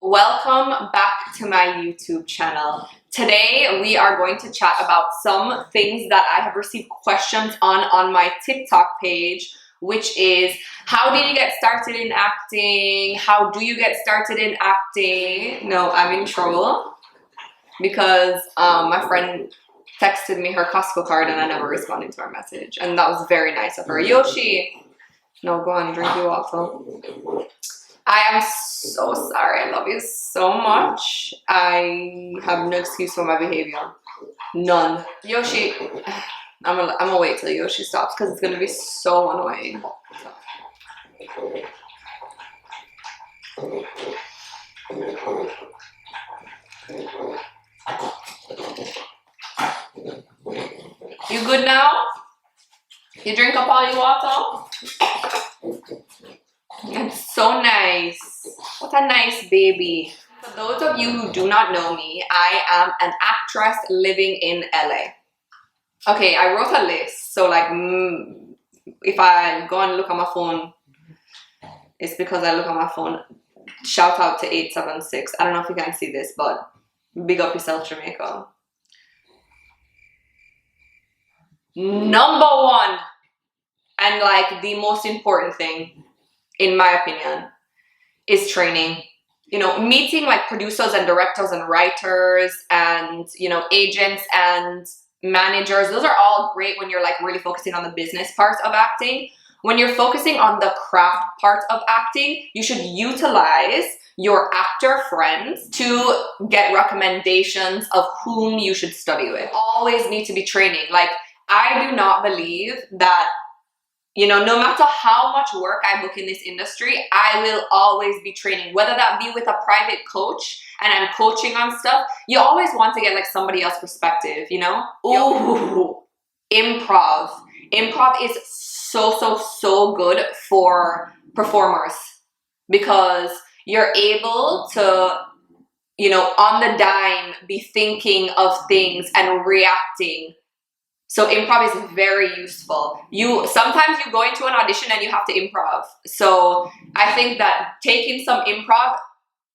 Welcome back to my YouTube channel. Today we are going to chat about some things that I have received questions on my TikTok page, which is how did you get started in acting? How do you get started in acting? No, I'm in trouble because my friend texted me her Costco card and I never responded to her message, and that was very nice of her. Yoshi, no, go on, drink your water. I am so sorry. I love you so much. I have no excuse for my behavior. None. Yoshi, I'm gonna wait till Yoshi stops because it's gonna be so annoying. You good now? You drink up all your water? It's so nice. What a nice baby. For those of you who do not know me, I am an actress living in LA. Okay, I wrote a list. So like, if I go and look at my phone, it's because I look at my phone. Shout out to 876. I don't know if you can see this, but big up yourself, Jamaica. Number one, and like the most important thing, in my opinion, is training. You know, meeting like producers and directors and writers and, you know, agents and managers. Those are all great when you're like really focusing on the business part of acting. When you're focusing on the craft part of acting, you should utilize your actor friends to get recommendations of whom you should study with. Always need to be training. Like, I do not believe that, you know, no matter how much work I book in this industry, I will always be training, whether that be with a private coach and I'm coaching on stuff. You always want to get like somebody else's perspective, you know? Ooh, improv. Improv is so good for performers because you're able to, you know, on the dime be thinking of things and reacting. So improv is very useful. Sometimes you go into an audition and you have to improv. So I think that taking some improv,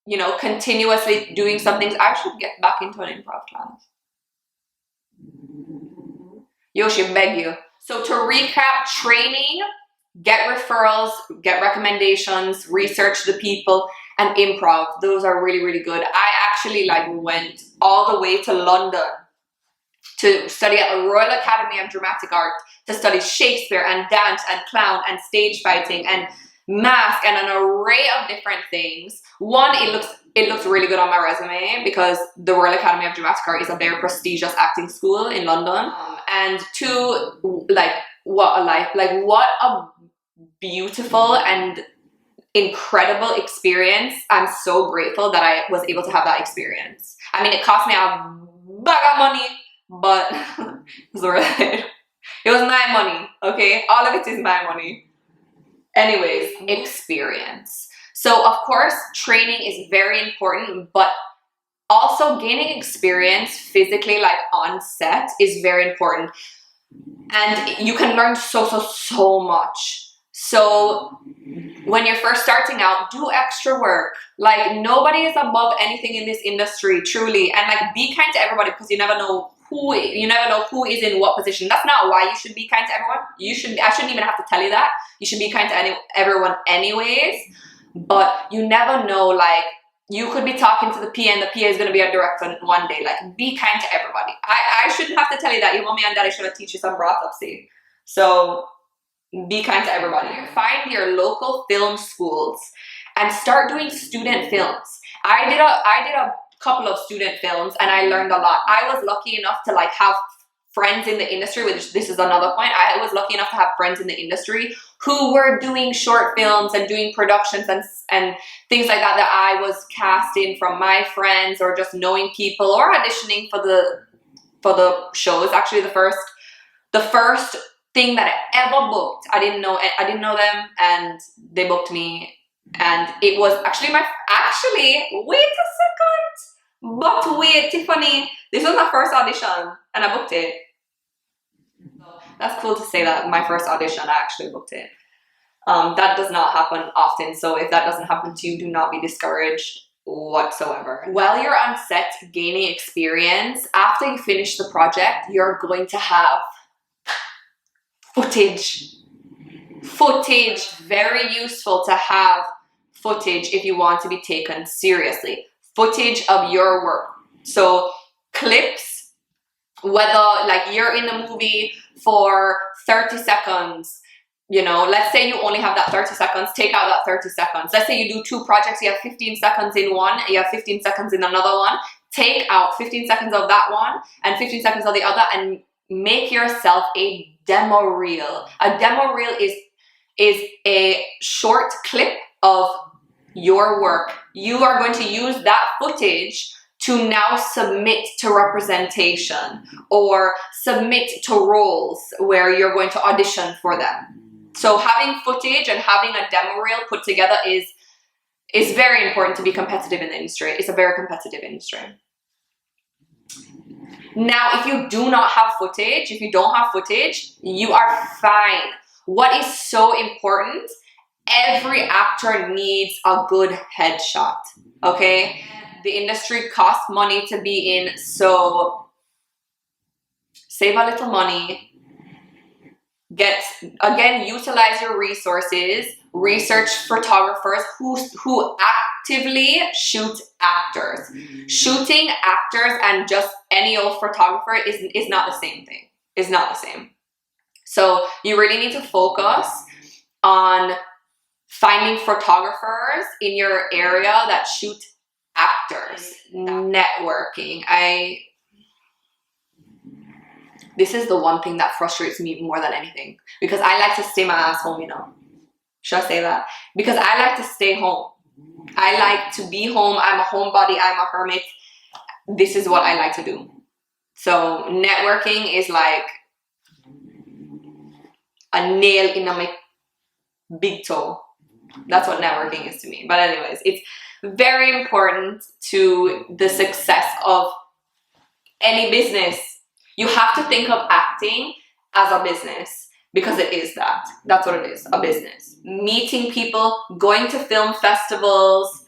you know, continuously doing some things, I should get back into an improv class. Yoshi, beg you. So to recap, training, get referrals, get recommendations, research the people, and improv. Those are really good. I actually like went all the way to London to study at the Royal Academy of Dramatic Art, to study Shakespeare and dance and clown and stage fighting and mask and an array of different things. One, it looks really good on my resume because the Royal Academy of Dramatic Art is a very prestigious acting school in London. And two, like, what a life, like what a beautiful and incredible experience. I'm so grateful that I was able to have that experience. I mean, it cost me a bag of money, but it was worth it. It was my money, okay? All of it is my money. Anyways, experience. So of course, training is very important, but also gaining experience physically, like on set, is very important. And you can learn so much. So when you're first starting out, do extra work. Like, nobody is above anything in this industry, truly. And like, be kind to everybody because you never know who is in what position. That's not why you should be kind to everyone. I shouldn't even have to tell you that. You should be kind to everyone anyways. But you never know, like, you could be talking to the PA and the PA is going to be a director one day. Like, be kind to everybody. I shouldn't have to tell you that. Your mommy and daddy should have teach you some autopsy. So be kind to everybody. Find your local film schools and start doing student films. I did a couple of student films and I learned a lot. I was lucky enough to like have friends in the industry, which this is another point. I was lucky enough to have friends in the industry who were doing short films and doing productions and things like that I was cast in from my friends or just knowing people or auditioning for the shows. Actually, the first thing that I ever booked, I didn't know them and they booked me, and it was actually wait a second, but wait, Tiffany, this was my first audition and I booked it. That's cool to say that my first audition I actually booked it. That does not happen often, so if that doesn't happen to you, do not be discouraged. whatsoever. While you're on set gaining experience, after you finish the project, you're going to have footage. Footage, very useful to have footage if you want to be taken seriously. Footage of your work. So clips, whether like you're in the movie for 30 seconds, you know, let's say you only have that 30 seconds, take out that 30 seconds. Let's say you do 2 projects, you have 15 seconds in one, you have 15 seconds in another one. Take out 15 seconds of that one and 15 seconds of the other and make yourself a demo reel. A demo reel is a short clip of your work. You are going to use that footage to now submit to representation or submit to roles where you're going to audition for them. So having footage and having a demo reel put together is very important to be competitive in the industry. It's a very competitive industry. Now, if you do not have footage, if you don't have footage, you are fine. What is so important? Every actor needs a good headshot, okay? The industry costs money to be in, so save a little money. Utilize your resources. Research photographers who actively shoot actors. Shooting actors and just any old photographer is not the same thing. It's not the same. So you really need to focus on finding photographers in your area that shoot actors. Networking. This is the one thing that frustrates me more than anything, because I like to stay my ass home, you know. Should I say that? Because I like to stay home. I like to be home. I'm a homebody. I'm a hermit. This is what I like to do. So networking is like a nail in my big toe. That's what networking is to me. But anyways, it's very important to the success of any business. You have to think of acting as a business, because it is that. That's what it is, a business. Meeting people, going to film festivals,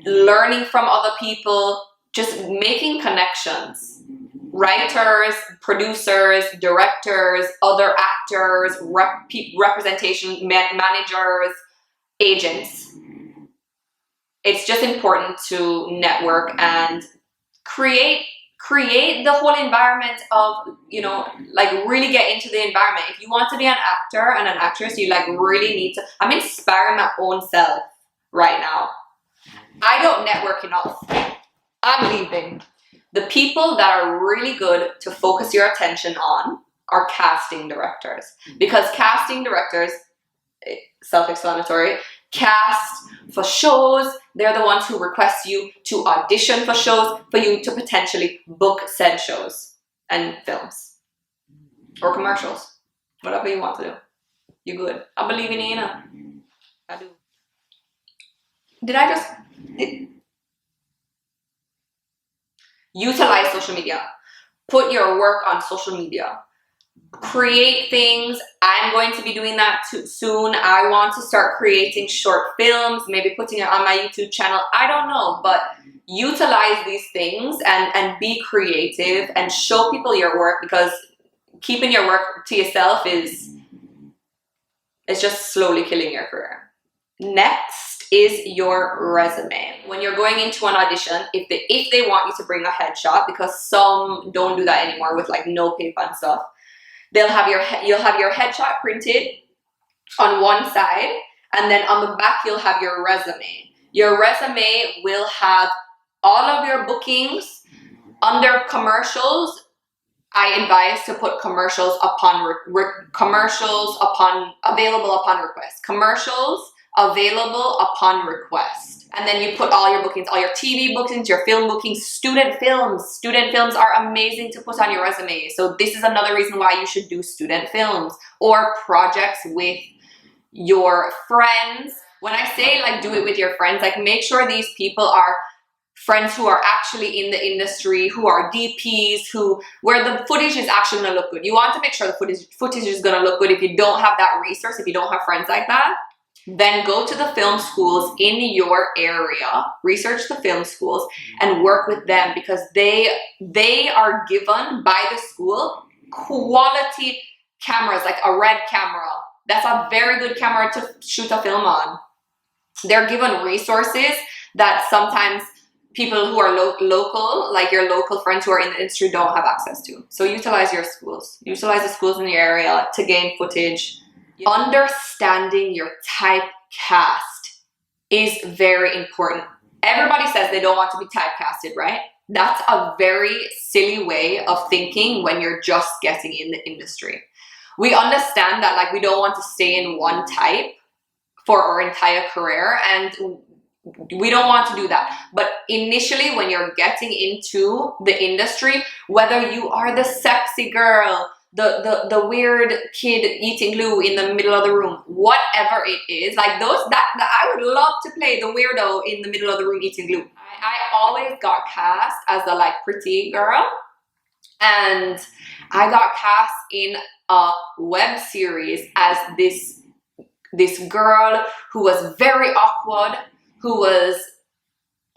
learning from other people, just making connections. Writers, producers, directors, other actors, representation managers, agents. It's just important to network and create the whole environment of, you know, like really get into the environment. If you want to be an actor and an actress, you like really need to. I'm inspiring my own self right now. I don't network enough. I'm leaving. The people that are really good to focus your attention on are casting directors, because casting directors, self-explanatory, cast for shows. They're the ones who request you to audition for shows for you to potentially book said shows and films or commercials, whatever you want to do. You good. I believe in you, I do. Utilize social media. Put your work on social media. Create things. I'm going to be doing that soon. I want to start creating short films, maybe putting it on my YouTube channel. I don't know, but utilize these things and be creative and show people your work, because keeping your work to yourself is just slowly killing your career. Next is your resume. When you're going into an audition, if they want you to bring a headshot, because some don't do that anymore with like no paper and stuff, you'll have your headshot printed on one side, and then on the back you'll have your resume. Your resume will have all of your bookings. Under commercials, I advise to put commercials available upon request. Commercials available upon request. And then you put all your bookings, all your TV bookings, your film bookings, student films. Student films are amazing to put on your resume. So this is another reason why you should do student films or projects with your friends. When I say like do it with your friends, like make sure these people are friends who are actually in the industry, who are DPs, where the footage is actually gonna look good. You want to make sure the footage is gonna look good. If you don't have that resource, if you don't have friends like that, Then go to the film schools in your area, research the film schools, and work with them, because they are given by the school quality cameras, like a red camera. That's a very good camera to shoot a film on. They're given resources that sometimes people who are local, like your local friends who are in the industry, don't have access to. So utilize your schools. Utilize the schools in your area to gain footage. Understanding your typecast is very important. Everybody says they don't want to be typecasted, right? That's a very silly way of thinking when you're just getting in the industry. We understand that, like, we don't want to stay in one type for our entire career, and we don't want to do that. But initially, when you're getting into the industry, whether you are the sexy girl, the weird kid eating glue in the middle of the room, whatever it is, like that I would love to play the weirdo in the middle of the room eating glue. I always got cast as the like pretty girl, and I got cast in a web series as this girl who was very awkward,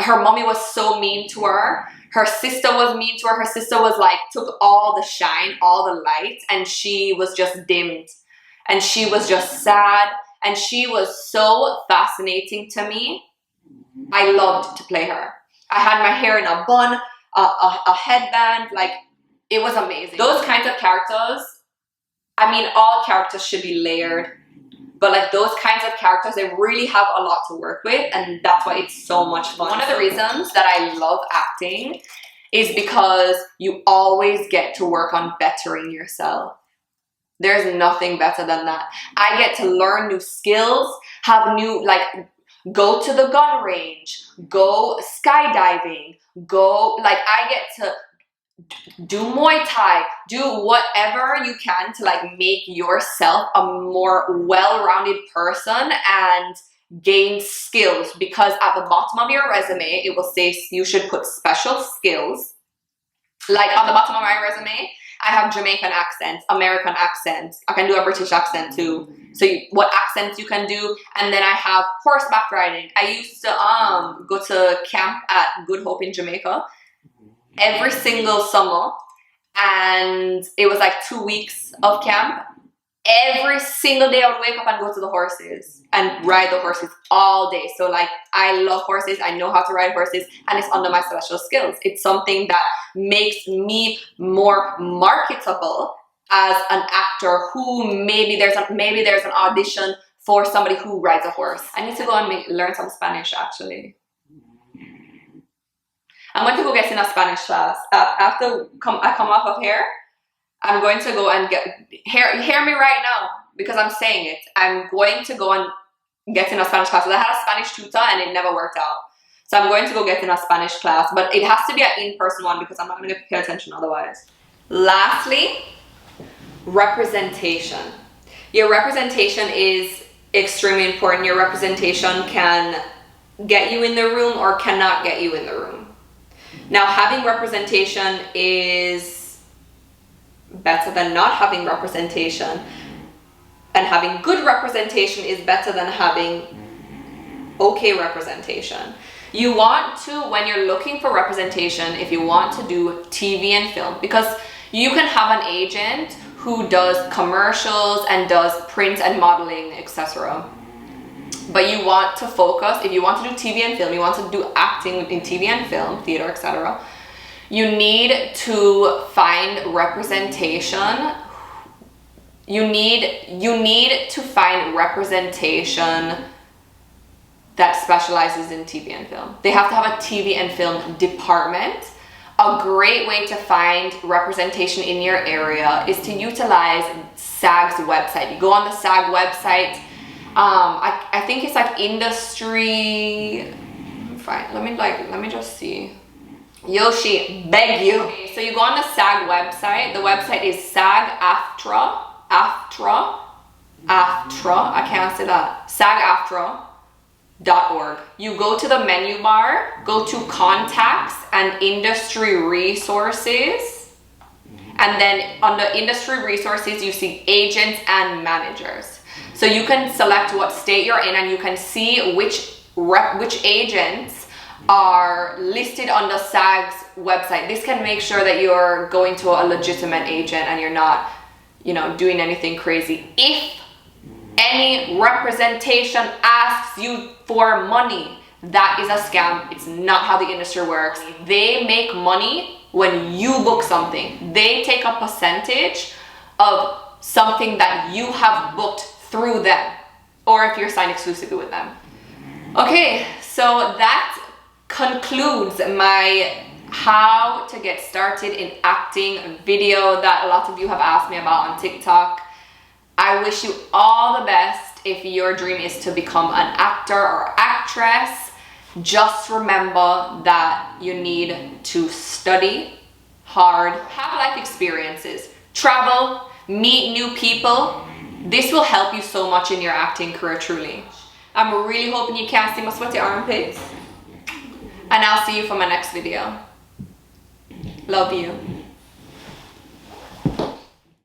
her mommy was so mean to her. Her sister was mean to her. Her sister was like, took all the shine, all the light, and she was just dimmed. And she was just sad. And she was so fascinating to me. I loved to play her. I had my hair in a bun, a headband, like, it was amazing. Those kinds of characters, I mean, all characters should be layered. But like those kinds of characters, they really have a lot to work with, and that's why it's so much fun. One of the reasons that I love acting is because you always get to work on bettering yourself. There's nothing better than that. I get to learn new skills, have new, like, go to the gun range, go skydiving, go, like, I get to do Muay Thai, do whatever you can to like make yourself a more well-rounded person and gain skills, because at the bottom of your resume it will say you should put special skills. Like on the bottom of my resume, I have Jamaican accent, American accent, I can do a British accent too, so what accents you can do. And then I have horseback riding. I used to go to camp at Good Hope in Jamaica every single summer, and it was like 2 weeks of camp. Every single day I would wake up and go to the horses and ride the horses all day. So like, I love horses, I know how to ride horses, and it's under my special skills. It's something that makes me more marketable as an actor who maybe there's an audition for somebody who rides a horse. I need to go and learn some Spanish actually. I'm going to go get in a Spanish class. After I come off of here, I'm going to go and hear me right now, because I'm saying it. I'm going to go and get in a Spanish class. I had a Spanish tutor and it never worked out. So I'm going to go get in a Spanish class, but it has to be an in-person one because I'm not going to pay attention otherwise. Lastly, representation. Your representation is extremely important. Your representation can get you in the room or cannot get you in the room. Now, having representation is better than not having representation, and having good representation is better than having okay representation. You want to, when you're looking for representation, if you want to do TV and film, because you can have an agent who does commercials and does print and modeling, etc. But you want to focus, if you want to do TV and film, you want to do acting in TV and film, theater, etc. You need to find representation. You need to find representation that specializes in TV and film. They have to have a TV and film department. A great way to find representation in your area is to utilize SAG's website. You go on the SAG website. I think it's like industry. Fine. Let me just see. Yoshi, beg you. Okay, so you go on the SAG website. The website is SAG-AFTRA. I can't say that. SAG-AFTRA.org. You go to the menu bar, go to contacts and industry resources, and then under industry resources you see agents and managers. So you can select what state you're in, and you can see which agents are listed on the SAG's website. This can make sure that you're going to a legitimate agent and you're not, you know, doing anything crazy. If any representation asks you for money, that is a scam. It's not how the industry works. They make money when you book something. They take a percentage of something that you have booked through them, or if you're signed exclusively with them. Okay, so that concludes my how to get started in acting video that a lot of you have asked me about on TikTok. I wish you all the best if your dream is to become an actor or actress. Just remember that you need to study hard, have life experiences, travel, meet new people. This will help you so much in your acting career, truly. I'm really hoping you can't see my sweaty armpits. And I'll see you for my next video. Love you.